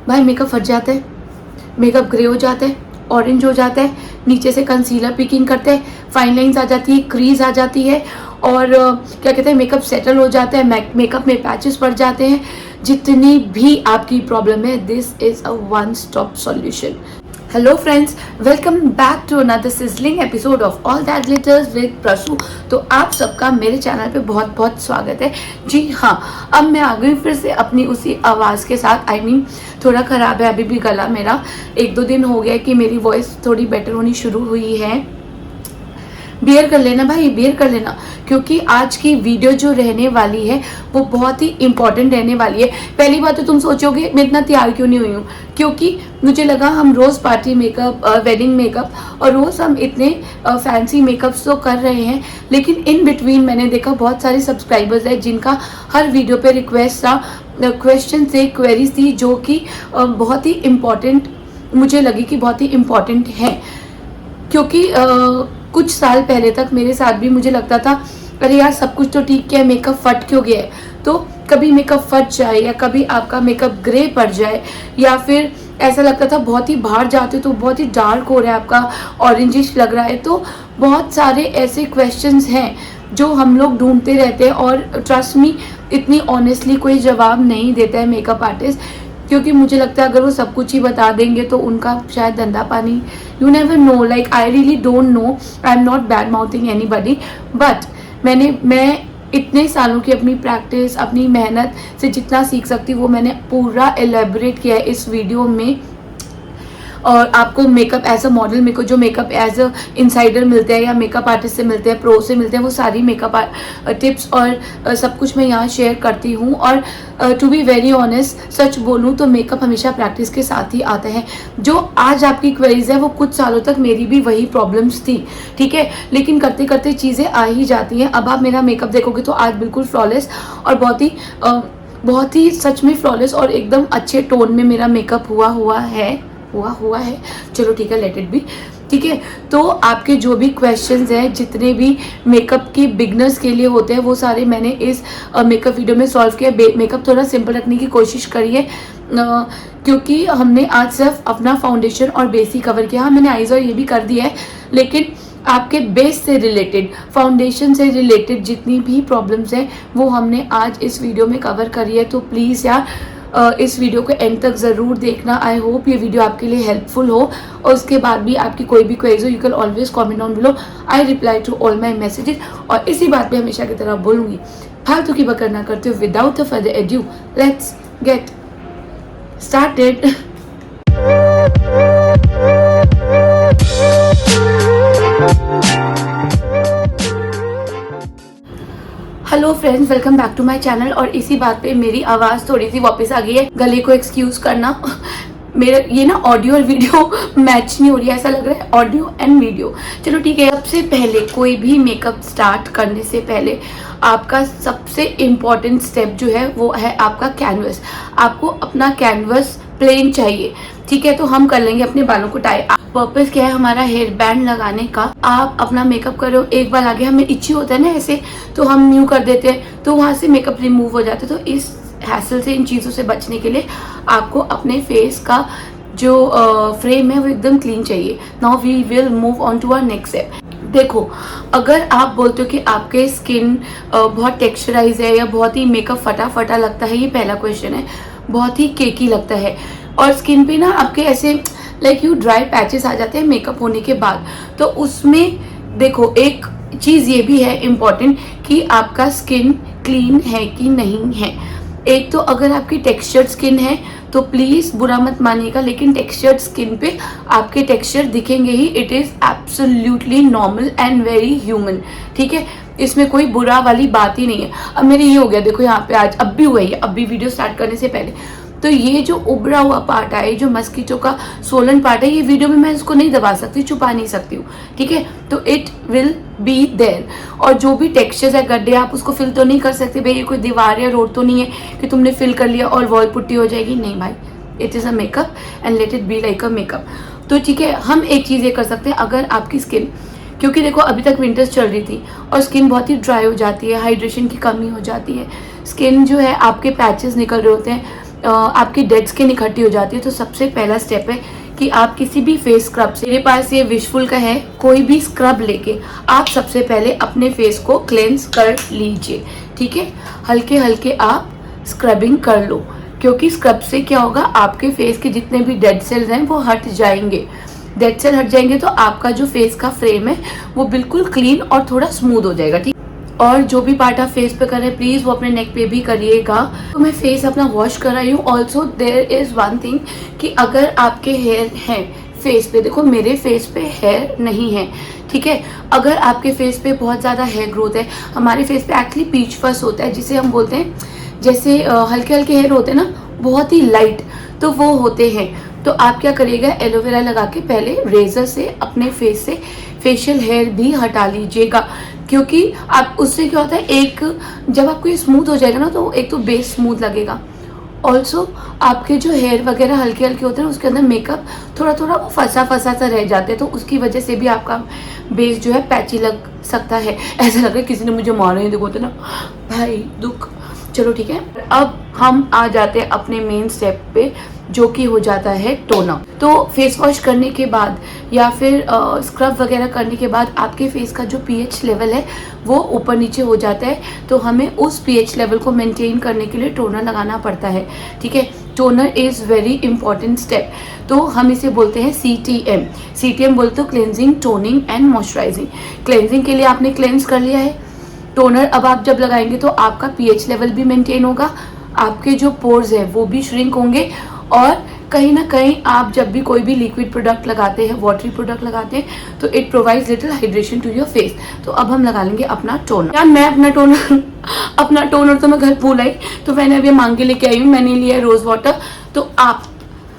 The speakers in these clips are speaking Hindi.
भाई मेकअप फट जाता है, मेकअप ग्रे हो जाता है, ऑरेंज हो जाता है, नीचे से कंसीलर पिकिंग करते हैं, फाइन लाइंस आ जाती है, क्रीज आ जाती है और क्या कहते हैं मेकअप सेटल हो जाता है, मेकअप में पैचेस पड़ जाते हैं। जितनी भी आपकी प्रॉब्लम है, this is a one stop solution. Hello friends, welcome back to another sizzling episode of all that glitters with Prasu. तो आप सबका मेरे चैनल पे बहुत बहुत स्वागत है। जी हाँ, अब मैं आ गई फिर से अपनी उसी आवाज़ के साथ। थोड़ा ख़राब है अभी भी गला मेरा, 1-2 दिन हो गया कि मेरी वॉइस थोड़ी बेटर होनी शुरू हुई है। बियर कर लेना भाई, बियर कर लेना, क्योंकि आज की वीडियो जो रहने वाली है वो बहुत ही इंपॉर्टेंट रहने वाली है। पहली बात तो तुम सोचोगे मैं इतना तैयार क्यों नहीं हुई हूँ, क्योंकि मुझे लगा हम रोज़ पार्टी मेकअप, वेडिंग मेकअप और रोज़ हम इतने फैंसी मेकअप्स तो कर रहे हैं, लेकिन इन बिटवीन मैंने देखा बहुत सारे सब्सक्राइबर्स हैं जिनका हर वीडियो पे रिक्वेस्ट था, क्वेश्चन थे, क्वेरीज थी, जो कि बहुत ही इम्पॉर्टेंट मुझे लगी कि बहुत ही इम्पॉर्टेंट है। क्योंकि कुछ साल पहले तक मेरे साथ भी मुझे लगता था अरे यार सब कुछ तो ठीक है, मेकअप फट क्यों गया है। तो कभी मेकअप फट जाए या कभी आपका मेकअप ग्रे पड़ जाए या फिर ऐसा लगता था बहुत ही बाहर जाते तो बहुत ही डार्क हो रहा है, आपका ऑरेंजिश लग रहा है। तो बहुत सारे ऐसे क्वेश्चंस हैं जो हम लोग ढूंढते रहते हैं और ट्रस्ट मी, इतनी ऑनेस्टली कोई जवाब नहीं देता है मेकअप आर्टिस्ट, क्योंकि मुझे लगता है अगर वो सब कुछ ही बता देंगे तो उनका शायद धंधा पानी, you never know, like I really don't know, I am not bad mouthing anybody, but मैं इतने सालों की अपनी प्रैक्टिस, अपनी मेहनत से जितना सीख सकती हूँ वो मैंने पूरा एलेबोरेट किया है इस वीडियो में। और आपको मेकअप एज अ मॉडल, मेरे को जो मेकअप एज अ इनसाइडर मिलते हैं या मेकअप आर्टिस्ट से मिलते हैं, प्रो से मिलते हैं, वो सारी मेकअप टिप्स और सब कुछ मैं यहाँ शेयर करती हूँ। और टू बी वेरी ऑनेस्ट, सच बोलूँ तो मेकअप हमेशा प्रैक्टिस के साथ ही आता है। जो आज आपकी क्वेरीज है वो कुछ सालों तक मेरी भी वही प्रॉब्लम्स थी, ठीक है, लेकिन करते करते चीज़ें आ ही जाती हैं। अब आप मेरा मेकअप देखोगे तो आज बिल्कुल फ्लॉलेस और बहुत ही सच में फ्लॉलेस और एकदम अच्छे टोन में मेरा मेकअप हुआ है। चलो ठीक है, लेट इट बी, ठीक है। तो आपके जो भी क्वेश्चंस हैं, जितने भी मेकअप की बिगनर्स के लिए होते हैं, वो सारे मैंने इस मेकअप वीडियो में सॉल्व किया। मेकअप थोड़ा सिंपल रखने की कोशिश करिए, क्योंकि हमने आज सिर्फ अपना फाउंडेशन और बेस ही कवर किया। हाँ, मैंने आईज और ये भी कर दिया है, लेकिन आपके बेस से रिलेटेड, फाउंडेशन से रिलेटेड जितनी भी प्रॉब्लम्स हैं वो हमने आज इस वीडियो में कवर करी है। तो प्लीज़ यार इस वीडियो को एंड तक ज़रूर देखना। आई होप ये वीडियो आपके लिए हेल्पफुल हो, और उसके बाद भी आपकी कोई भी क्वेरीज हो, you can always comment on below, I reply to all my messages. और इसी बात पे हमेशा की तरह बोलूँगी, फालतू की बकर ना करते हुए without further adieu let's get started. Hello friends, welcome back to my channel. और इसी बात पे मेरी आवाज़ थोड़ी सी वापस आ गई है, गले को एक्सक्यूज़ करना। मेरा ये ना ऑडियो और वीडियो मैच नहीं हो रही है, ऐसा लग रहा है ऑडियो एंड वीडियो। चलो ठीक है। सबसे पहले कोई भी मेकअप स्टार्ट करने से पहले आपका सबसे इम्पॉर्टेंट स्टेप जो है वो है आपका कैनवस। आपको अपना कैनवस प्लेन चाहिए, ठीक है। तो हम कर लेंगे अपने बालों को टाई। पर्पस क्या है हमारा, हेयर बैंड लगाने का। आप अपना मेकअप करो, एक बार आगे हमें इच्छी होता है ना ऐसे, तो हम न्यू कर देते हैं, तो वहाँ से मेकअप रिमूव हो जाता है। तो इस हैसल से, इन चीज़ों से बचने के लिए आपको अपने फेस का जो फ्रेम है वो एकदम क्लीन चाहिए। Now we will move on to our next step. देखो, अगर आप बोलते हो कि आपके स्किन बहुत टेक्सचराइज है या बहुत ही मेकअप फटा लगता है, ये पहला क्वेश्चन है, बहुत ही केकी लगता है और स्किन पे ना आपके ऐसे लाइक यू ड्राई पैचेस आ जाते हैं मेकअप होने के बाद, तो उसमें देखो एक चीज़ ये भी है इम्पॉर्टेंट कि आपका स्किन क्लीन है कि नहीं है। एक तो अगर आपकी टेक्सचर्ड स्किन है तो प्लीज़ बुरा मत मानिएगा, लेकिन टेक्सचर्ड स्किन पे आपके टेक्सचर दिखेंगे ही। It is absolutely normal and very human, ठीक है, इसमें कोई बुरा वाली बात ही नहीं है। अब मेरे ये हो गया, देखो यहाँ पे आज अब भी हुआ है, अब भी वीडियो स्टार्ट करने से पहले, तो ये जो उभरा हुआ पार्ट है, जो मस्कीटो का सोलन पार्ट है, ये वीडियो में मैं इसको नहीं दबा सकती, छुपा नहीं सकती हूँ, ठीक है। तो इट विल बी देयर। और जो भी टेक्सचर्स है, गड्ढे, आप उसको फिल तो नहीं कर सकते भाई, ये कोई दीवार या रोड तो नहीं है कि तुमने फिल कर लिया और वॉल पुट्टी हो जाएगी, नहीं भाई, it is a makeup and let it be like a makeup. तो ठीक है, हम एक चीज़ ये कर सकते हैं, अगर आपकी स्किन, क्योंकि देखो अभी तक विंटर्स चल रही थी और स्किन बहुत ही ड्राई हो जाती है, हाइड्रेशन की कमी हो जाती है, स्किन जो है आपके पैचेस निकल रहे होते हैं, आपकी डेड स्किन इकट्ठी हो जाती है। तो सबसे पहला स्टेप है कि आप किसी भी फेस स्क्रब से, मेरे पास ये विशफुल का है, कोई भी स्क्रब लेके आप सबसे पहले अपने फेस को क्लेंस कर लीजिए। ठीक है, हल्के हल्के आप स्क्रबिंग कर लो, क्योंकि स्क्रब से क्या होगा, आपके फेस के जितने भी डेड सेल्स हैं वो हट जाएंगे। डेड सेल हट जाएंगे तो आपका जो फेस का फ्रेम है वो बिल्कुल क्लीन और थोड़ा स्मूथ हो जाएगा। ठीक, और जो भी पार्ट आप फेस पे कर रहे हैं प्लीज वो अपने नेक पे भी करिएगा। तो मैं फेस अपना वॉश कर रही हूँ। Also there is one thing कि अगर आपके हेयर हैं फेस पे, देखो मेरे फेस पे हेयर नहीं है, ठीक है, अगर आपके फेस पे बहुत ज़्यादा हेयर ग्रोथ है, हमारे फेस पे एक्चुअली पीच फस होता है जिसे हम बोलते हैं, जैसे हल्के हल्के हेयर होते हैं ना, बहुत ही लाइट, तो वो होते हैं। तो आप क्या करिएगा, एलोवेरा लगा के पहले रेजर से अपने फेस से फेशियल हेयर भी हटा लीजिएगा, क्योंकि आप उससे क्या होता है, एक जब आपको ये स्मूथ हो जाएगा ना तो एक तो बेस स्मूथ लगेगा। ऑल्सो आपके जो हेयर वगैरह हल्के हल्के होते हैं उसके अंदर मेकअप थोड़ा थोड़ा वो फंसा फंसा सा रह जाते हैं, तो उसकी वजह से भी आपका बेस जो है पैची लग सकता है। ऐसा लग रहा है किसी ने मुझे मारा है, देखो तो ना भाई दुख। चलो ठीक है, अब हम आ जाते हैं अपने मेन स्टेप पे, जो कि हो जाता है टोनर। तो फेस वॉश करने के बाद या फिर स्क्रब वगैरह करने के बाद आपके फेस का जो पीएच लेवल है वो ऊपर नीचे हो जाता है, तो हमें उस पीएच लेवल को मेंटेन करने के लिए टोनर लगाना पड़ता है। ठीक है, toner is very important step. तो हम इसे बोलते हैं CTM। CTM बोलते हो cleansing, toning and moisturising. Cleansing के लिए आपने क्लेंज कर लिया है, टोनर अब आप जब लगाएंगे तो आपका पीएच लेवल भी मेंटेन होगा, आपके जो पोर्स हैं वो भी श्रिंक होंगे, और कहीं ना कहीं आप जब भी कोई भी लिक्विड प्रोडक्ट लगाते हैं, वाटरी प्रोडक्ट लगाते हैं, तो it provides little hydration to your face. तो अब हम लगा लेंगे अपना टोनर। यार मैं अपना टोनर तो मैं घर भूल आई, तो मैंने अभी मांग के लेके आई हूँ। मैंने लिया है रोज वाटर। तो आप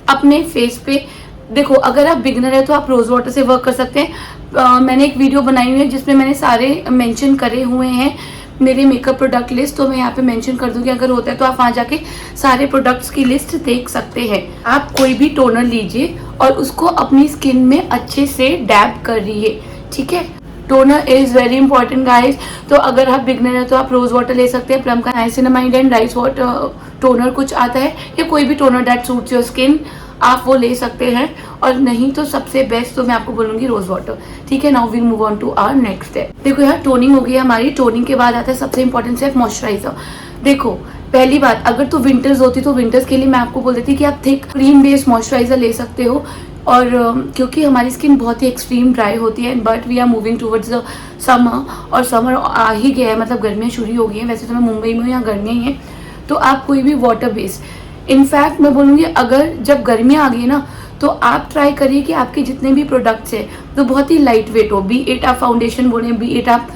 अपने फेस पे देखो, अगर आप बिगनर है तो आप रोज वाटर से वर्क कर सकते हैं। मैंने एक वीडियो बनाई हुई है जिसमें मैंने सारे मेंशन करे हुए हैं मेरे मेकअप प्रोडक्ट लिस्ट, तो मैं यहाँ पे मेंशन कर दूंगी, अगर होता है तो आप वहाँ जाके सारे प्रोडक्ट्स की लिस्ट देख सकते हैं। आप कोई भी टोनर लीजिए और उसको अपनी स्किन में अच्छे से डैब करिए। ठीक है, toner is very important guys. तो अगर आप बिगनर है तो आप रोज वाटर ले सकते हैं, प्लम का niacinamide and rice water toner कुछ आता है, या कोई भी toner that suits your skin आप वो ले सकते हैं, और नहीं तो सबसे बेस्ट तो मैं आपको बोलूंगी रोज वाटर। ठीक है, now we move on to our next step. देखो यार, टोनिंग हो गई हमारी। टोनिंग के बाद आता है सबसे इंपॉर्टेंट स्टेप, मॉइस्चराइजर। देखो पहली बात, अगर तो विंटर्स होती तो विंटर्स के लिए मैं आपको बोल देती कि आप थिक क्रीम बेस्ड मॉइस्चराइजर ले सकते हो, और क्योंकि हमारी स्किन बहुत ही एक्सट्रीम ड्राई होती है, but we are moving towards the summer, और समर आ ही गया है, मतलब गर्मियाँ शुरू हो गई हैं। वैसे तो मैं मुंबई में हूँ, यहाँ गर्मियाँ ही हैं, तो आप कोई भी वाटर बेस्ड, इनफैक्ट मैं बोलूँगी अगर जब गर्मियाँ आ गई ना तो आप ट्राई करिए कि आपके जितने भी प्रोडक्ट्स हैं तो बहुत ही लाइट वेट हो, बी इट आप फाउंडेशन बोलें, बी इट आप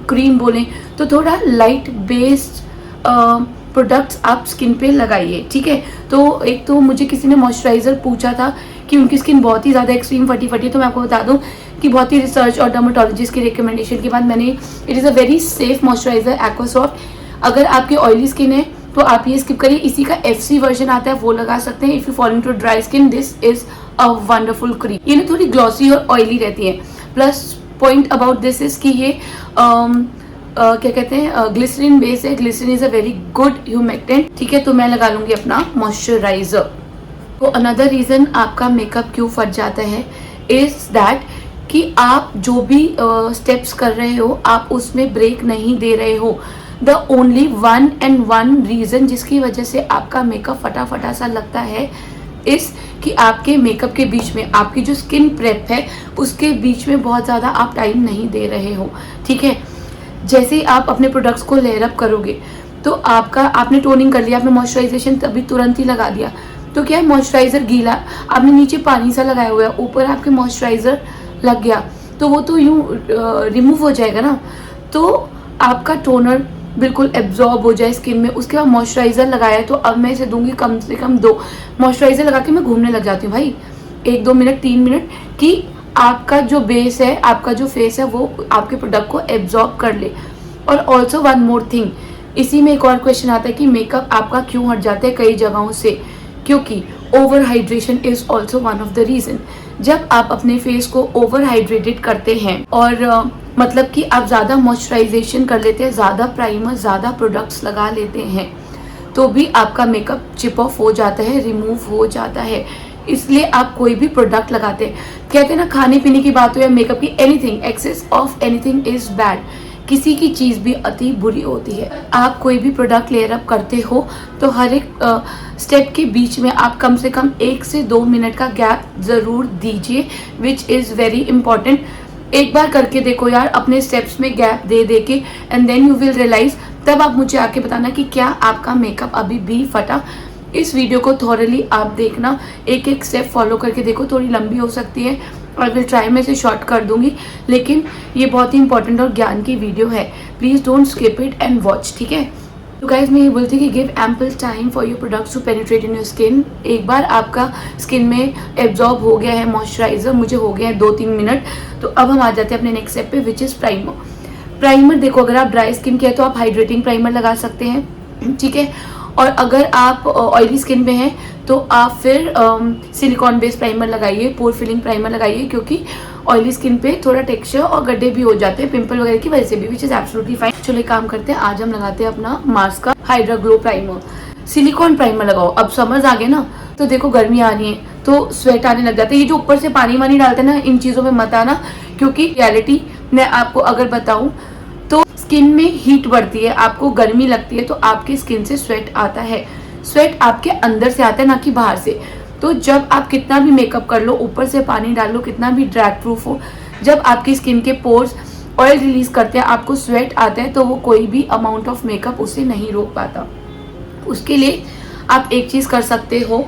क्रीम बोलें, तो थोड़ा लाइट बेस्ड प्रोडक्ट्स आप स्किन पे लगाइए। ठीक है, तो एक तो मुझे किसी ने मॉइस्चराइज़र पूछा था कि उनकी स्किन बहुत ही ज़्यादा एक्सट्रीम फटी फटी, तो मैं आपको बता दूं कि बहुत ही रिसर्च और डर्मेटोलॉजिस्ट की रिकमेंडेशन के बाद मैंने, it is a very safe moisturizer Aquasoft. अगर आपकी ऑयली स्किन है तो आप ये स्किप करिए, इसी का FC वर्जन आता है वो लगा सकते हैं। If you fall into dry skin, this is a wonderful cream. ये ना थोड़ी ग्लॉसी और ऑयली रहती है। Plus point about this is कि ये क्या कहते हैं, ग्लिसरीन बेस है। Glycerine is a very good humectant. ठीक है, तो मैं लगा लूंगी अपना मॉइस्चराइजर। तो अनदर रीजन आपका मेकअप क्यों फट जाता है इज दैट कि आप जो भी स्टेप्स कर रहे हो आप उसमें ब्रेक नहीं दे रहे हो। The only one and one reason जिसकी वजह से आपका मेकअप फटा फटा सा लगता है इस कि आपके मेकअप के बीच में आपकी जो स्किन प्रेप है उसके बीच में बहुत ज़्यादा आप टाइम नहीं दे रहे हो। ठीक है, जैसे ही आप अपने प्रोडक्ट्स को लेयर अप करोगे तो आपने टोनिंग कर लिया, आपने मॉइस्चराइजेशन तभी तुरंत ही लगा दिया, तो क्या है, मॉइस्चराइज़र गीला, आपने नीचे पानी सा लगाया हुआ है, ऊपर आपके मॉइस्चराइज़र लग गया, तो वो तो यूँ रिमूव हो जाएगा ना, तो आपका टोनर बिल्कुल एब्जॉर्ब हो जाए स्किन में। उसके बाद मॉइस्चराइज़र लगाया, तो अब मैं इसे दूंगी कम से कम 2 मॉइस्चराइज़र लगा के मैं घूमने लग जाती हूँ भाई, 1-2 मिनट 3 मिनट, कि आपका जो बेस है, आपका जो फेस है वो आपके प्रोडक्ट को एब्जॉर्ब कर ले। और ऑल्सो वन मोर थिंग, इसी में एक और क्वेश्चन आता है कि मेकअप आपका क्यों हट जाता है कई जगहों से, क्योंकि over hydration is also one of the reason. जब आप अपने फेस को ओवर हाइड्रेटेड करते हैं और मतलब कि आप ज़्यादा मॉइस्चराइजेशन कर लेते हैं, ज़्यादा प्राइमर, ज़्यादा प्रोडक्ट्स लगा लेते हैं, तो भी आपका मेकअप चिप ऑफ हो जाता है, रिमूव हो जाता है। इसलिए आप कोई भी प्रोडक्ट लगाते हैं, कहते हैं ना खाने पीने की बात हो या मेकअप की, anything excess of anything is bad. किसी की चीज़ भी अति बुरी होती है। आप कोई भी प्रोडक्ट लेयर अप करते हो तो हर एक स्टेप के बीच में आप कम से कम 1 से 2 मिनट का गैप ज़रूर दीजिए, विच इज़ वेरी इंपॉर्टेंट। एक बार करके देखो यार, अपने स्टेप्स में गैप दे दे के, and then you will realise. तब आप मुझे आके बताना कि क्या आपका मेकअप अभी भी फटा। इस वीडियो को थॉरली आप देखना, एक एक स्टेप फॉलो करके देखो। थोड़ी लंबी हो सकती है, आई विल ट्राई, मैं इसे शॉर्ट कर दूंगी, लेकिन ये बहुत ही इंपॉर्टेंट और ज्ञान की वीडियो है। Please don't skip it and watch, ठीक है। तो गाइज मैं ये बोलती हूँ कि give ample time for your products to penetrate in your skin. एक बार आपका स्किन में एब्जॉर्ब हो गया है मॉइस्चराइजर, मुझे हो गया है 2-3 मिनट, तो अब हम आ जाते हैं अपने नेक्स्ट स्टेप पे, विच इज़ प्राइमर। प्राइमर देखो, अगर आप ड्राई स्किन के हैं तो आप हाइड्रेटिंग प्राइमर लगा सकते हैं, ठीक है। और अगर आप ऑयली स्किन में हैं तो आप फिर सिलिकॉन बेस्ड प्राइमर लगाइए, पोर फिलिंग प्राइमर लगाइए, क्योंकि ऑयली स्किन पे थोड़ा टेक्सचर और गड्ढे भी हो जाते हैं पिंपल वगैरह की वजह से भी, विच इज़ एब्सोल्युटली फाइन। चलो एक काम करते हैं, आज हम लगाते हैं अपना मार्स का hydra glow primer. Silicon primer लगाओ, अब समर्स आ गए ना, तो देखो गर्मी आ रही है तो स्वेट आने लग जाते हैं। ये जो ऊपर से पानी वानी डालते हैं ना, इन चीज़ों में मत आना, क्योंकि रियलिटी मैं आपको अगर बताऊँ तो स्किन में हीट बढ़ती है, आपको गर्मी लगती है, तो आपकी स्किन से स्वेट आता है। स्वेट आपके अंदर से आता है, ना कि बाहर से। तो जब आप कितना भी मेकअप कर लो, ऊपर से पानी डाल लो, कितना भी ड्रैग प्रूफ हो, जब आपकी स्किन के पोर्स ऑयल रिलीज करते हैं, आपको स्वेट आता है, तो वो कोई भी अमाउंट ऑफ मेकअप उसे नहीं रोक पाता। उसके लिए आप एक चीज़ कर सकते हो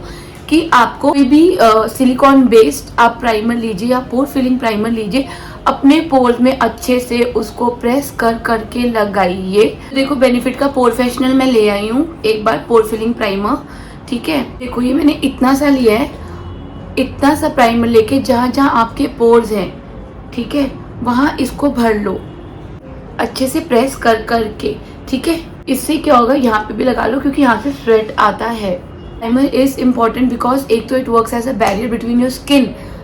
कि आपको कोई भी सिलिकॉन बेस्ड आप प्राइमर लीजिए या पोर फिलिंग प्राइमर लीजिए, अपने पोर्स में अच्छे से उसको प्रेस कर करके लगाइए। देखो बेनिफिट का प्रोफेशनल मैं ले आई हूँ एक बार पोर फिलिंग प्राइमर, ठीक है। देखो ये मैंने इतना सा लिया है, इतना सा प्राइमर लेके जहाँ जहाँ आपके पोर्स हैं, ठीक है, वहाँ इसको भर लो अच्छे से प्रेस कर करके, ठीक है। इससे क्या होगा, यहाँ पे भी लगा लो, क्योंकि यहाँ से स्वेट आता है। प्राइमर इज इम्पॉर्टेंट बिकॉज एक तो it works as a barrier between your skin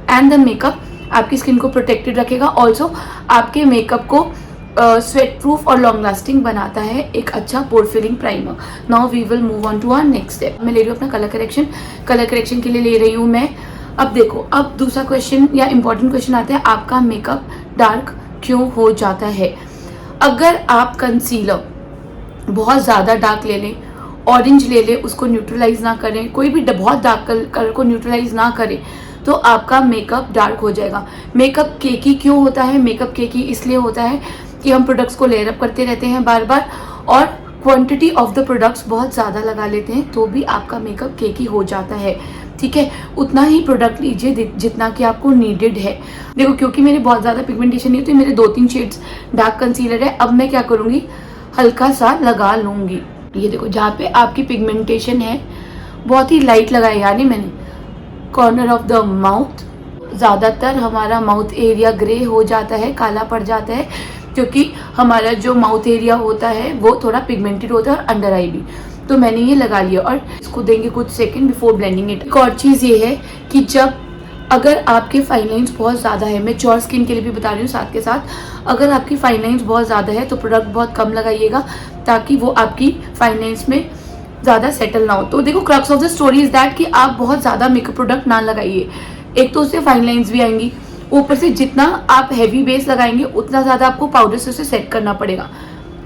and the makeup, आपकी स्किन को प्रोटेक्टेड रखेगा, ऑल्सो आपके मेकअप को स्वेट प्रूफ और लॉन्ग लास्टिंग बनाता है एक अच्छा pore filling primer. Now we will move on to our next step. मैं ले रही हूँ अपना कलर करेक्शन। कलर करेक्शन के लिए ले रही हूँ मैं, अब देखो, अब दूसरा क्वेश्चन या इंपॉर्टेंट क्वेश्चन आता है, आपका मेकअप डार्क क्यों हो जाता है। अगर आप कंसीलर बहुत ज़्यादा डार्क ले लें, ऑरेंज ले लें, उसको न्यूट्रलाइज ना करें, कोई भी बहुत डार्क कलर को न्यूट्रलाइज ना करें, तो आपका मेकअप डार्क हो जाएगा। मेकअप केकी क्यों होता है, मेकअप केकी इसलिए होता है कि हम प्रोडक्ट्स को लेयर अप करते रहते हैं बार बार, और क्वांटिटी ऑफ द प्रोडक्ट्स बहुत ज़्यादा लगा लेते हैं, तो भी आपका मेकअप केकी हो जाता है, ठीक है। उतना ही प्रोडक्ट लीजिए जितना कि आपको नीडेड है। देखो क्योंकि मेरे बहुत ज़्यादा पिगमेंटेशन नहीं है, तो मेरे 2-3 शेड्स डार्क कंसीलर है। अब मैं क्या करूँगी, हल्का सा लगा लूँगी। ये देखो जहाँ पे आपकी पिगमेंटेशन है बहुत ही लाइट लगाई, यानी मैंने कॉर्नर ऑफ द माउथ, ज़्यादातर हमारा माउथ एरिया ग्रे हो जाता है, काला पड़ जाता है, क्योंकि हमारा जो माउथ एरिया होता है वो थोड़ा पिगमेंटेड होता है, और अंडर आई भी। तो मैंने ये लगा लिया और इसको देंगे कुछ सेकंड बिफोर ब्लेंडिंग इट। एक और चीज़ ये है कि जब अगर आपके फाइन लाइन्स बहुत ज़्यादा है, मैं चौर स्किन के लिए भी बता रही हूँ साथ के साथ, अगर आपकी फाइन लाइन्स बहुत ज़्यादा है तो प्रोडक्ट बहुत कम लगाइएगा, ताकि वो आपकी फाइन लाइन्स में ज़्यादा सेटल ना हो। तो देखो crux of the story is that कि आप बहुत ज़्यादा मेकअप प्रोडक्ट ना लगाइए, एक तो उससे फाइन लाइन्स भी आएंगी, ऊपर से जितना आप हैवी बेस लगाएंगे उतना ज़्यादा आपको पाउडर से उसे सेट करना पड़ेगा।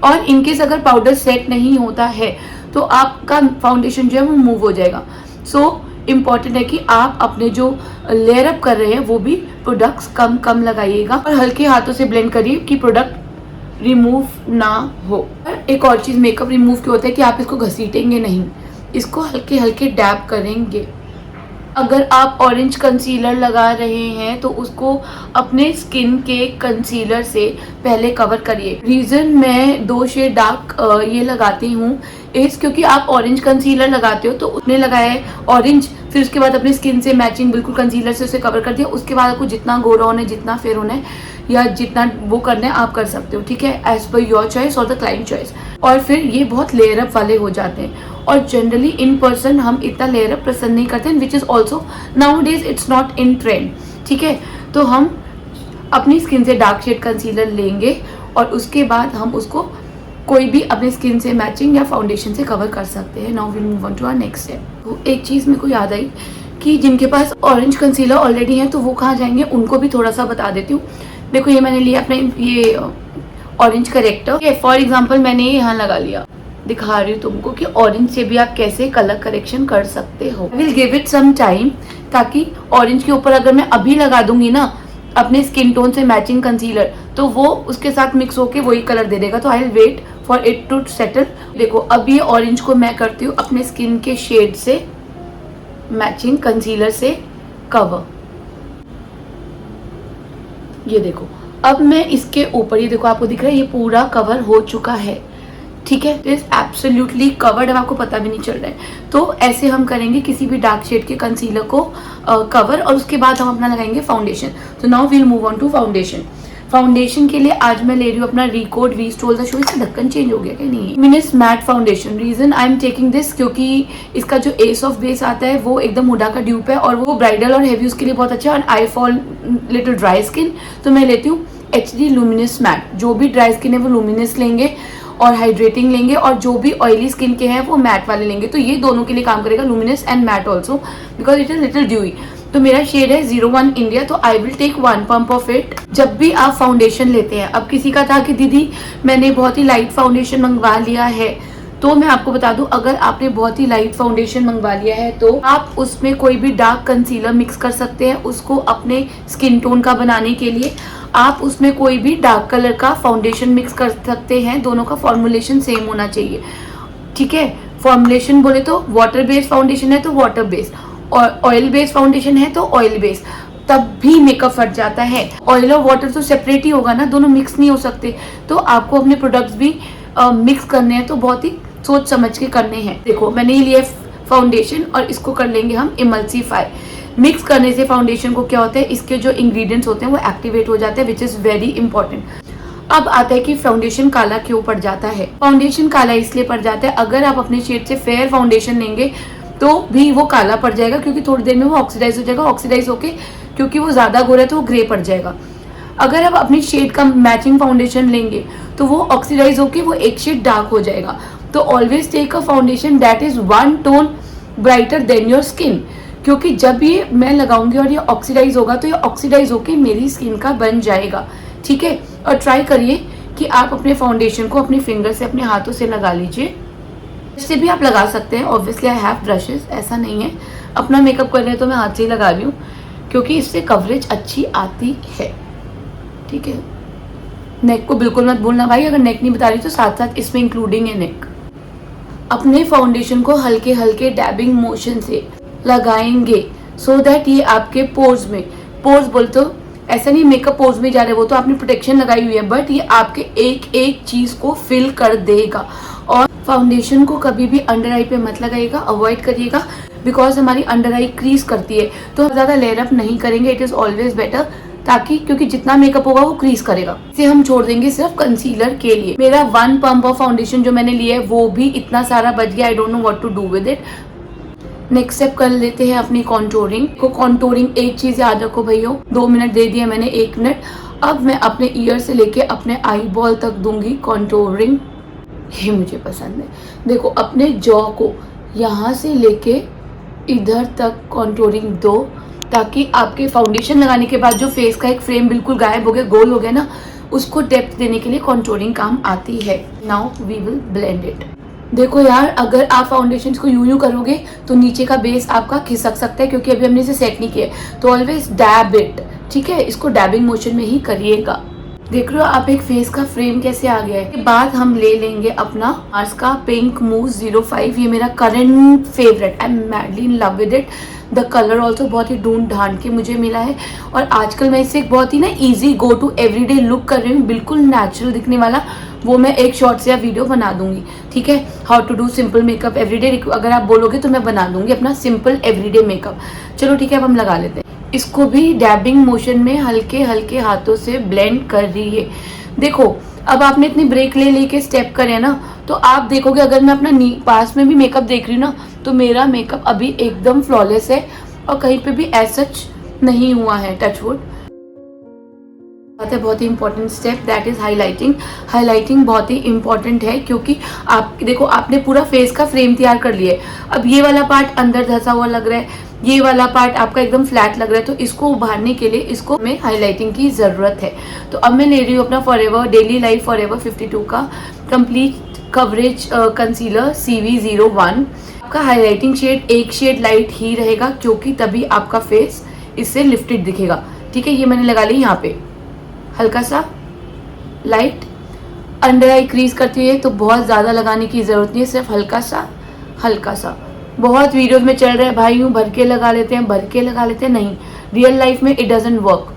और इनकेस अगर पाउडर सेट नहीं होता है तो आपका फाउंडेशन जो है वो मूव हो जाएगा। सो इम्पॉर्टेंट है कि आप अपने जो लेयर अप कर रहे हैं वो भी प्रोडक्ट्स कम कम लगाइएगा, और हल्के हाथों से ब्लेंड करिए कि प्रोडक्ट रिमूव ना हो। एक और चीज़, मेकअप रिमूव क्यों होता है कि आप इसको घसीटेंगे नहीं, इसको हल्के हल्के डैब करेंगे। अगर आप ऑरेंज कंसीलर लगा रहे हैं तो उसको अपने स्किन के कंसीलर से पहले कवर करिए। रीज़न मैं 2 शेड डार्क ये लगाती हूँ इस, क्योंकि आप ऑरेंज कंसीलर लगाते हो तो उसने लगाया है ऑरेंज, फिर उसके बाद अपनी स्किन से मैचिंग बिल्कुल कंसीलर से उसे कवर कर दिया। उसके बाद आपको जितना गोरा होना है, जितना फेयर होना है, या जितना वो करना है आप कर सकते हो, ठीक है, एज पर योर चॉइस और द क्लाइंट चॉइस। और फिर ये बहुत लेयर अप वाले हो जाते हैं, और जनरली इन पर्सन हम इतना लेयर अप पसंद नहीं करते हैं, which is also now days it's not in trend, ठीक है। तो हम अपनी स्किन से डार्क शेड कंसीलर लेंगे और उसके बाद हम उसको कोई भी अपने स्किन से मैचिंग या फाउंडेशन से कवर कर सकते हैं। Now will move on to our next step. तो एक चीज़ मेरे को याद आई कि जिनके पास ऑरेंज कंसीलर ऑलरेडी है तो वो कहाँ जाएंगे, उनको भी थोड़ा सा बता देती हूँ। देखो ये मैंने लिया अपने ये ऑरेंज करेक्टर, फॉर एग्जाम्पल मैंने ये यहाँ लगा लिया, दिखा रही हूँ तुमको कि ऑरेंज से भी आप कैसे कलर करेक्शन कर सकते हो। I will give it some time, ताकि ऑरेंज के ऊपर अगर मैं अभी लगा दूंगी ना अपने स्किन टोन से मैचिंग कंसीलर तो वो उसके साथ मिक्स होके वही कलर दे देगा। तो I will wait for it to settle. देखो अब ये ऑरेंज को मैं करती हूँ अपने स्किन के शेड से मैचिंग कंसीलर से कवर। ये देखो अब मैं इसके ऊपर, ये देखो आपको दिख रहा है ये पूरा कवर हो चुका है, ठीक है, इज एब्सोल्युटली कवर्ड, अब आपको पता भी नहीं चल रहा है। तो ऐसे हम करेंगे किसी भी डार्क शेड के कंसीलर को कवर, और उसके बाद हम अपना लगाएंगे फाउंडेशन। तो now we'll move on to foundation. Foundation के लिए आज मैं ले रही हूँ अपना Recode we stole the show. इसका ढक्कन चेंज हो गया क्या? नहीं, luminous matte foundation. Reason I am taking this क्योंकि इसका जो एस ऑफ बेस आता है वो एकदम हुडा का ड्यूप है, और वो ब्राइडल और हेवी उसके लिए बहुत अच्छा है, और I fall little dry skin, तो मैं लेती हूँ HD लुमिनस मैट। जो भी ड्राई स्किन है वो लुमिनस लेंगे और हाइड्रेटिंग लेंगे, और जो भी ऑयली स्किन के हैं वो मैट वाले लेंगे। तो ये दोनों के लिए काम करेगा, luminous and matte also, because it is little dewy. तो मेरा शेड है 01 इंडिया, तो I will take 1 pump of it. जब भी आप फाउंडेशन लेते हैं, अब किसी का था कि दीदी मैंने बहुत ही लाइट फाउंडेशन मंगवा लिया है, तो मैं आपको बता दूं अगर आपने बहुत ही लाइट फाउंडेशन मंगवा लिया है तो आप उसमें कोई भी डार्क कंसीलर मिक्स कर सकते हैं उसको अपने स्किन टोन का बनाने के लिए। आप उसमें कोई भी डार्क कलर का फाउंडेशन मिक्स कर सकते हैं, दोनों का फॉर्मुलेशन सेम होना चाहिए, ठीक है। फॉर्मुलेशन बोले तो वाटर बेस्ड फाउंडेशन है तो वाटर बेस्ड, और ऑयल बेस्ड फाउंडेशन है तो ऑयल बेस्ड, तब भी मेकअप फट जाता है। ऑयल और वाटर तो सेपरेट ही होगा ना, दोनों मिक्स नहीं हो सकते। तो आपको अपने प्रोडक्ट्स भी मिक्स करने हैं तो बहुत ही सोच समझ के करने हैं। देखो मैंने ये लिया फाउंडेशन और इसको कर लेंगे हम इमल्सीफाई। मिक्स करने से फाउंडेशन को क्या होता है, इसके जो इंग्रेडिएंट्स होते हैं वो एक्टिवेट हो जाते हैं, विच इज वेरी इंपॉर्टेंट। अब आता है कि फाउंडेशन काला क्यों पड़ जाता है। फाउंडेशन काला इसलिए पड़ जाता है, अगर आप अपने शेड से फेयर फाउंडेशन लेंगे तो भी वो काला पड़ जाएगा, क्योंकि थोड़ी देर में वो ऑक्सीडाइज हो जाएगा। ऑक्सीडाइज होके क्योंकि वो ज्यादा गोरा है तो वो ग्रे पड़ जाएगा। अगर आप अपनी शेड का मैचिंग फाउंडेशन लेंगे तो वो ऑक्सीडाइज होके वो एक शेड डार्क हो जाएगा। तो always take a foundation that is 1 tone brighter than your skin, क्योंकि जब ये मैं लगाऊंगी और ये ऑक्सीडाइज होगा तो ये ऑक्सीडाइज होके मेरी स्किन का बन जाएगा, ठीक है। और ट्राई करिए कि आप अपने फाउंडेशन को अपने फिंगर से, अपने हाथों से लगा लीजिए। इससे भी आप लगा सकते हैं, ऑब्वियसली आई हैव ब्रशेस, ऐसा नहीं है। अपना मेकअप कर रहे हैं तो मैं हाथ से ही लगा रही हूँ, क्योंकि इससे कवरेज अच्छी आती है, ठीक है। नेक को बिल्कुल मत भूलना भाई, अगर नेक नहीं बता रही तो साथ साथ इसमें इंक्लूडिंग है नेक। अपने फाउंडेशन को हल्के हल्के डैबिंग मोशन से लगाएंगे सो दैट ये आपके पोर्स में, पोर्स बोल तो ऐसा नहीं मेकअप पोर्स में जा रहे, वो तो आपने प्रोटेक्शन लगाई हुई है, बट ये आपके एक एक चीज को फिल कर देगा। और फाउंडेशन को कभी भी अंडर आई पे मत लगाइएगा, अवॉइड करिएगा, बिकॉज हमारी अंडर आई क्रीज करती है, तो ज्यादा लेयर अप नहीं करेंगे, इट इज ऑलवेज बेटर, ताकि क्योंकि जितना मेकअप होगा वो क्रीज करेगा। इसे हम छोड़ देंगे सिर्फ कंसीलर के लिए। मेरा 1 पंप ऑफ फाउंडेशन जो मैंने लिया है वो भी इतना सारा बच गया, I don't know what to do with it. Next step कर लेते हैं अपनी कॉन्टोरिंग को। कॉन्टोरिंग एक चीज याद रखो भैया, 2 मिनट दे दिया मैंने, 1 मिनट। अब मैं अपने ईयर से लेके अपने आई बॉल तक दूंगी कॉन्टोरिंग, ये मुझे पसंद है। देखो अपने जॉ को यहाँ से लेके इधर तक कॉन्टोरिंग दो, ताकि आपके फाउंडेशन लगाने के बाद जो फेस का एक फ्रेम बिल्कुल गायब हो गया, गोल हो गया ना, उसको डेप्थ देने के लिए कॉन्टोरिंग काम आती है। Now we will blend it. देखो यार, अगर आप फाउंडेशन को यूं करोगे तो नीचे का बेस आपका खिसक सकता है, क्योंकि अभी हमने इसे सेट नहीं किया, तो ऑलवेज डैब इट, ठीक है। इसको डैबिंग मोशन में ही करिएगा। देख रहे हो आप एक फेस का फ्रेम कैसे आ गया है। के बाद हम ले लेंगे अपना मार्स का पिंक मूस 05, ये मेरा current favourite, I am madly in love with it. The colour also बहुत ही ढूंढ ढांड के मुझे मिला है, और आजकल मैं इससे एक बहुत ही ना easy go to everyday look कर रही हूँ, बिल्कुल नेचुरल दिखने वाला। वो मैं एक शॉर्ट्स या वीडियो बना दूंगी, ठीक है, how to do simple makeup everyday. अगर आप बोलोगे तो मैं बना दूंगी अपना सिंपल एवरीडे मेकअप। चलो ठीक है, अब हम लगा लेते हैं। इसको भी डैबिंग मोशन में हल्के हल्के हाथों से ब्लेंड कर रही है। देखो अब आपने इतनी ब्रेक ले लेके स्टेप करे ना, तो आप देखोगे अगर मैं अपना पास में भी मेकअप देख रही हूँ ना, तो मेरा मेकअप अभी एकदम फ्लॉलेस है और कहीं पे भी एज सच नहीं हुआ है, टच वुड। बात है बहुत ही important step, that is highlighting. Highlighting बहुत ही इंपॉर्टेंट है क्योंकि आप देखो आपने पूरा फेस का फ्रेम तैयार कर लिया है। अब ये वाला पार्ट अंदर धंसा हुआ लग रहा है, ये वाला पार्ट आपका एकदम फ्लैट लग रहा है, तो इसको उभारने के लिए इसको हमें हाईलाइटिंग की ज़रूरत है। तो अब मैं ले रही हूँ अपना फॉरएवर डेली लाइफ फॉरएवर 52 का कंप्लीट कवरेज कंसीलर CV01। आपका हाईलाइटिंग शेड एक शेड लाइट ही रहेगा क्योंकि तभी आपका फेस इससे लिफ्टेड दिखेगा। ठीक है, ये मैंने लगा ली यहाँ पे हल्का सा लाइट। अंडर आई क्रीज करती है तो बहुत ज़्यादा लगाने की ज़रूरत नहीं है, सिर्फ हल्का सा। बहुत वीडियोस में चल रहा है भाई यूँ भर के लगा लेते हैं, नहीं, रियल लाइफ में इट डजंट वर्क।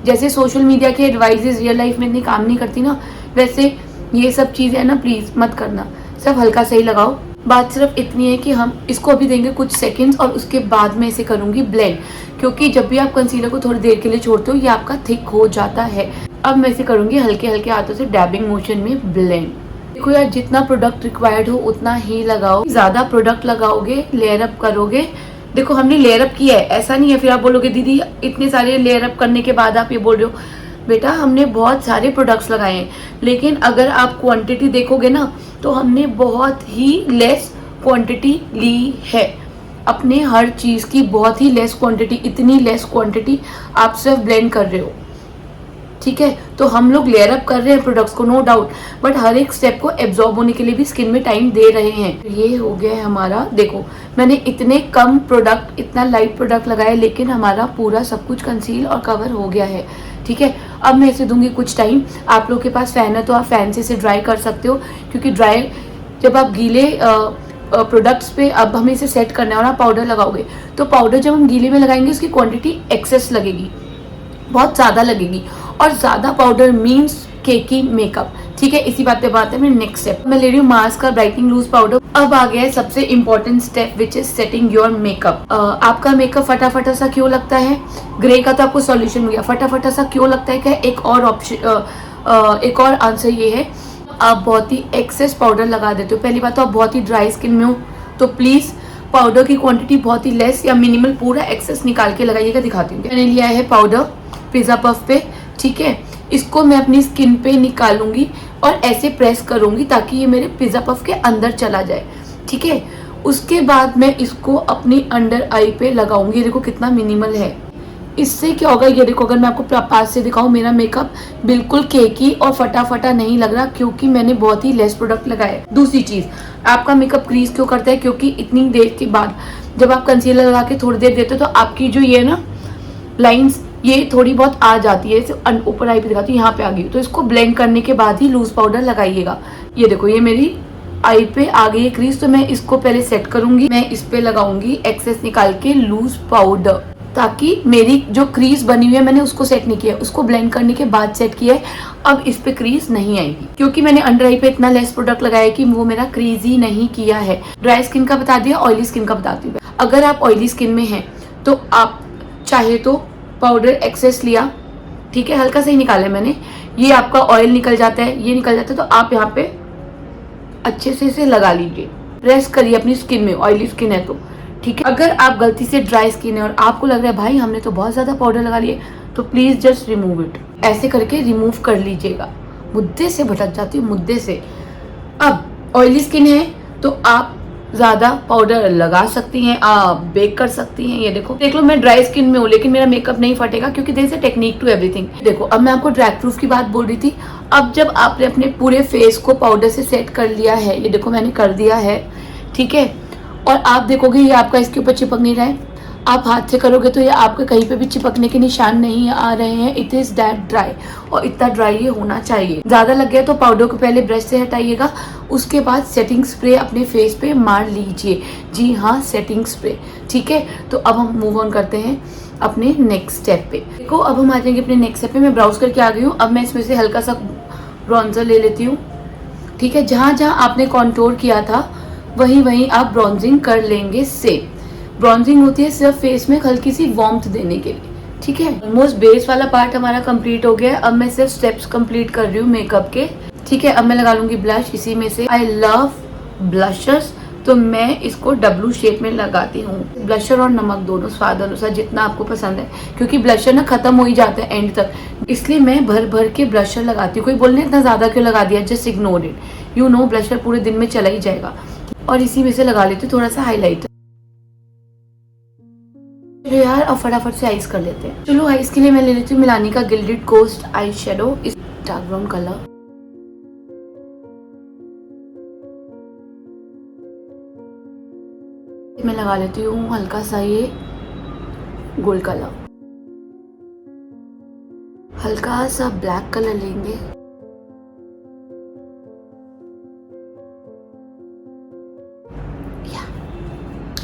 जैसे सोशल मीडिया के एडवाइजेज रियल लाइफ में इतनी काम नहीं करती ना, वैसे ये सब चीज़ें है ना, प्लीज़ मत करना, सिर्फ हल्का सा ही लगाओ। बात सिर्फ इतनी है कि हम इसको अभी देंगे कुछ सेकंड्स और उसके बाद में इसे करूँगी ब्लेंड, क्योंकि जब भी आप कंसीलर को थोड़ी देर के लिए छोड़ते हो ये आपका थिक हो जाता है। अब मैं इसे करूँगी हल्के हल्के हाथों से डैबिंग मोशन में ब्लेंड। देखो यार, जितना प्रोडक्ट रिक्वायर्ड हो उतना ही लगाओ, ज़्यादा प्रोडक्ट लगाओगे लेयर अप करोगे। देखो हमने लेयर अप किया है, ऐसा नहीं है फिर आप बोलोगे दीदी इतने सारे लेयर अप करने के बाद आप ये बोल रहे हो। बेटा हमने बहुत सारे प्रोडक्ट्स लगाए हैं, लेकिन अगर आप क्वांटिटी देखोगे ना तो हमने बहुत ही लेस क्वांटिटी ली है। अपने हर चीज़ की बहुत ही लेस क्वांटिटी, इतनी लेस क्वांटिटी आप सिर्फ ब्लेंड कर रहे हो। ठीक है, तो हम लोग लेयर अप कर रहे हैं प्रोडक्ट्स को, नो डाउट, बट हर एक स्टेप को एब्जॉर्ब होने के लिए भी स्किन में टाइम दे रहे हैं। ये हो गया है हमारा, देखो मैंने इतने कम प्रोडक्ट, इतना लाइट प्रोडक्ट लगाया, लेकिन हमारा पूरा सब कुछ कंसील और कवर हो गया है। ठीक है, अब मैं इसे दूंगी कुछ टाइम। आप लोग के पास फैन है तो आप फैन से इसे ड्राई कर सकते हो, क्योंकि ड्राई जब आप गीले प्रोडक्ट्स पे अब हमें इसे सेट करना है और आप पाउडर लगाओगे तो पाउडर जब हम गीले में लगाएंगे उसकी क्वांटिटी एक्सेस लगेगी, बहुत ज़्यादा लगेगी, और ज़्यादा पाउडर मीन्स केकी मेकअप। ठीक है, इसी बात पे बात है मेरे नेक्स्ट स्टेप। मैं ले रही हूँ मास्क का ब्राइटनिंग लूज पाउडर। अब आ गया है सबसे important step which is setting your makeup. आपका मेकअप फटाफटा सा क्यों लगता है? ग्रे का तो आपको सॉल्यूशन मिल गया, फटाफटा सा क्यों लगता है? क्या एक और ऑप्शन, एक और आंसर ये है, आप बहुत ही एक्सेस पाउडर लगा देते हो। पहली बात तो आप बहुत ही ड्राई स्किन में हो, तो प्लीज़ पाउडर की क्वांटिटी बहुत ही लेस या मिनिमल, पूरा एक्सेस निकाल के लगाइएगा। दिखाती हूँ, मैंने लिया है पाउडर पिज़्ज़ा पफ पे। ठीक है, इसको मैं अपनी स्किन पे निकालूंगी और ऐसे प्रेस करूंगी ताकि ये मेरे पिज़्ज़ा पफ के अंदर चला जाए। ठीक है, उसके बाद मैं इसको अपनी अंडर आई पे लगाऊंगी। देखो कितना मिनिमल है, इससे क्या होगा, ये देखो अगर मैं आपको पास से दिखाऊं, मेरा मेकअप बिल्कुल केकी और फटाफटा नहीं लग रहा क्योंकि मैंने बहुत ही लेस प्रोडक्ट लगाया। दूसरी चीज़, आपका मेकअप क्रीज क्यों करता है? क्योंकि इतनी देर के बाद जब आप कंसीलर लगा के थोड़ी देर देते हो तो आपकी जो ये ना लाइन्स ये थोड़ी बहुत आ जाती है, ऊपर आई पे दिखाती हूँ, यहाँ पे आ गई, तो इसको ब्लेंड करने के बाद ही लूज पाउडर लगाइएगा। ये देखो ये मेरी आई पे आ गई है क्रीज, तो मैं इसको पहले सेट करूंगी। मैं इस पे लगाऊंगी एक्सेस निकाल के लूज पाउडर, ताकि मेरी जो क्रीज बनी हुई है मैंने उसको सेट नहीं किया, उसको ब्लेंड करने के बाद सेट किया है। अब इस पे क्रीज नहीं आएगी क्योंकि मैंने अंडर आई पे इतना लेस प्रोडक्ट लगाया कि वो मेरा क्रीज ही नहीं किया है। ड्राई स्किन का बता दिया, ऑयली स्किन का बताती हूँ। अगर आप ऑयली स्किन में हैं तो आप चाहे तो पाउडर एक्सेस लिया, ठीक है, हल्का सा ही निकाला मैंने, ये आपका ऑयल निकल जाता है, ये निकल जाता है, तो आप यहाँ पे अच्छे से इसे लगा लीजिए, प्रेस करिए अपनी स्किन में, ऑयली स्किन है तो। ठीक है, अगर आप गलती से ड्राई स्किन है और आपको लग रहा है भाई हमने तो बहुत ज़्यादा पाउडर लगा लिए, तो प्लीज़ जस्ट रिमूव इट, ऐसे करके रिमूव कर लीजिएगा। मुद्दे से भटक जाती हूँ, मुद्दे से। अब ऑयली स्किन है तो आप ज़्यादा पाउडर लगा सकती हैं, आप बेक कर सकती हैं। ये देखो, देख लो मैं ड्राई स्किन में हूँ लेकिन मेरा मेकअप नहीं फटेगा क्योंकि there is a technique to everything. देखो अब मैं आपको ड्रैग प्रूफ की बात बोल रही थी। अब जब आपने अपने पूरे फेस को पाउडर से सेट कर लिया है, ये देखो मैंने कर दिया है, ठीक है, और आप देखोगे ये आपका इसके ऊपर चिपक नहीं रहा है। आप हाथ से करोगे तो ये आपके कहीं पे भी चिपकने के निशान नहीं आ रहे हैं। इट इज़ दैट ड्राई, और इतना ड्राई ये होना चाहिए। ज़्यादा लग गया तो पाउडर को पहले ब्रश से हटाइएगा, उसके बाद सेटिंग स्प्रे अपने फेस पे मार लीजिए। जी हाँ, सेटिंग स्प्रे। ठीक है, तो अब हम मूव ऑन करते हैं अपने नेक्स्ट स्टेप पे। देखो अब हम आ जाएंगे अपने नेक्स्ट स्टेप पे। मैं ब्राउज करके आ गई हूँ। अब मैं इसमें से हल्का सा ब्रॉन्जर ले लेती हूँ। ठीक है, जहाँ जहाँ आपने कॉन्टोर किया था वहीं वहीं आप ब्रॉन्जिंग कर लेंगे। सेम ब्रॉन्जिंग होती है सिर्फ फेस में हल्की सी वार्मथ देने के लिए। ठीक है, ऑलमोस्ट बेस वाला पार्ट हमारा कंप्लीट हो गया है। अब मैं सिर्फ स्टेप्स कंप्लीट कर रही हूँ मेकअप के। ठीक है, अब मैं लगा लूंगी ब्लश। इसी में से आई लव ब्लशर्स, तो मैं इसको डब्लू शेप में लगाती हूँ। ब्लशर और नमक दोनों स्वाद अनुसार जितना आपको पसंद है, क्योंकि ब्लशर ना खत्म हो ही जाता है एंड तक, इसलिए मैं भर भर के ब्लशर लगाती हूँ। कोई बोलने इतना ज़्यादा क्यों लगा दिया, just ignore it, you know blusher पूरे दिन में चला ही जाएगा। और इसी में से लगा लेती हूँ थोड़ा सा हाईलाइटर। चलो यार अब फटाफट से आइज कर लेते हैं। चलो आइज के लिए मैं ले लेती हूँ मिलानी का गिल्डेड कोस्ट आई शेडो, इस डार्क ब्राउन कलर। मैं लगा लेती हूँ हल्का सा ये गोल्ड कलर, हल्का सा ब्लैक कलर लेंगे, या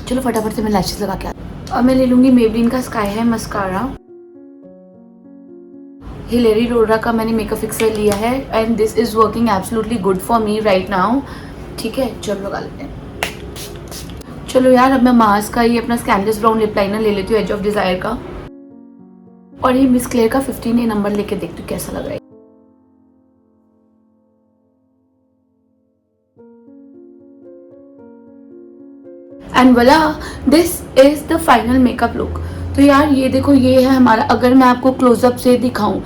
चलो फटाफट से मैं लैशेस लगा के आती हूँ। अब मैं ले लूंगी मेबलिन का स्काई हाई मस्कारा। हिलेरी रोरा का मैंने मेकअप फिक्सर लिया है and this is working absolutely good for me right now. ठीक है चलो लगा लेते हैं। चलो यार अब मैं मार्स का ये अपना स्कैंडलेस ब्राउन लिप लाइनर ले लेती हूँ एज ऑफ डिजायर का, और ये मिस क्लेयर का 15A नंबर लेके देखती हूँ कैसा लग रहा है। एंड वला this is the final makeup look. तो यार ये देखो, ये है हमारा, अगर मैं आपको क्लोजअप से दिखाऊं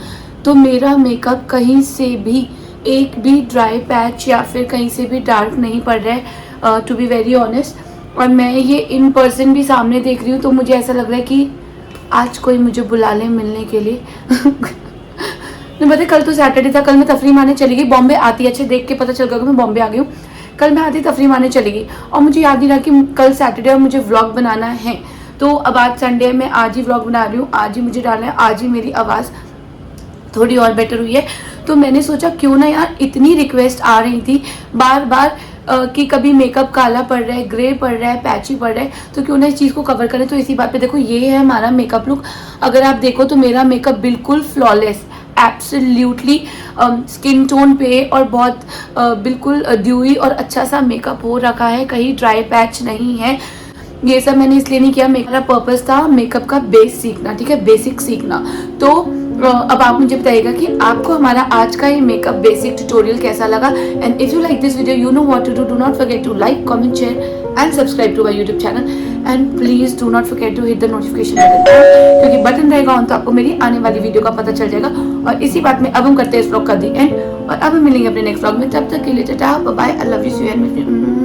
तो मेरा मेकअप कहीं से भी एक भी ड्राई पैच या फिर कहीं से भी डार्क नहीं पड़ रहा है, टू बी वेरी ऑनेस्ट। और मैं ये इन पर्सन भी सामने देख रही हूँ तो मुझे ऐसा लग रहा है कि आज कोई मुझे बुला ले मिलने के लिए। नहीं पता, कल तो सैटरडे था, कल मैं तफरीह मारने चली गई, बॉम्बे आती, अच्छे देख के पता चल गया कि मैं बॉम्बे आ गई हूँ। कल मैं आती तफरीह मारने चली गई और मुझे याद नहीं रहा कि कल सैटरडे और मुझे व्लॉग बनाना है। तो अब आज संडे है, मैं आज ही व्लॉग बना रही हूँ, आज ही मुझे डालना है, आज ही मेरी आवाज़ थोड़ी और बेटर हुई है। तो मैंने सोचा क्यों ना यार, इतनी रिक्वेस्ट आ रही थी बार बार कि कभी मेकअप काला पड़ रहा है, ग्रे पड़ रहा है, पैची पड़ रहा है, तो क्यों ना इस चीज़ को कवर करें। तो इसी बात पे देखो, ये है हमारा मेकअप लुक। अगर आप देखो तो मेरा मेकअप बिल्कुल फ्लॉलेस, एब्सोल्युटली स्किन टोन पे और बहुत बिल्कुल ड्यूई और अच्छा सा मेकअप हो रखा है, कहीं ड्राई पैच नहीं है। ये सब मैंने इसलिए नहीं किया, मेरा पर्पस था मेकअप का बेस सीखना, ठीक है, बेसिक सीखना। तो अब आप मुझे बताइएगा कि आपको हमारा आज का ये मेकअप बेसिक ट्यूटोरियल कैसा लगा। And if you like this video, you know what to do not forget to like, comment, share and subscribe to my YouTube channel. And please do not forget to hit the notification button, क्योंकि बटन रहेगा ऑन तो आपको मेरी आने वाली वीडियो का पता चल जाएगा। और इसी बात में अब हम करते हैं इस व्लॉग का दी एंड, और अब हम मिलेंगे अपने नेक्स्ट व्लॉग में। तब तक के लिए tata bye bye, I love you, see you and